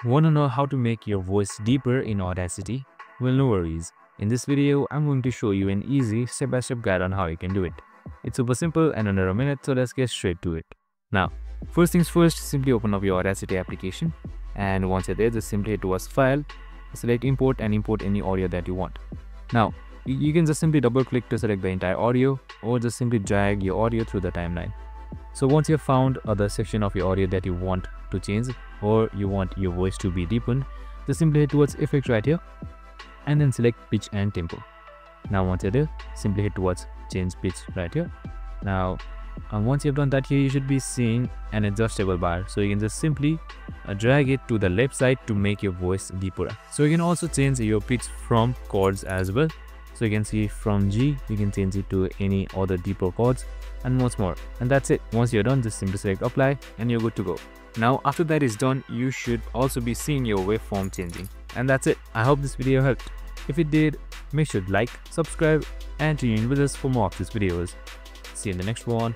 Want to know how to make your voice deeper in Audacity? Well, no worries. In this video, I'm going to show you an easy step-by-step guide on how you can do it. It's super simple and under a minute, so let's get straight to it. Now, first things first, simply open up your Audacity application, and once you're there, just simply hit towards File, select Import and import any audio that you want. Now, you can just simply double-click to select the entire audio, or just simply drag your audio through the timeline. So once you've found the section of your audio that you want to change, or you want your voice to be deepened, just simply hit towards Effect right here and then select Pitch and Tempo. Now once you're there, simply hit towards Change Pitch right here. Now once you've done that, here you should be seeing an adjustable bar, so you can just simply drag it to the left side to make your voice deeper. So you can also change your pitch from chords as well. So you can see from G, you can change it to any other deeper chords and much more. And that's it. Once you're done, just simply select Apply and you're good to go. Now after that is done, you should also be seeing your waveform changing. And that's it. I hope this video helped. If it did, make sure to like, subscribe and tune in with us for more of these videos. See you in the next one.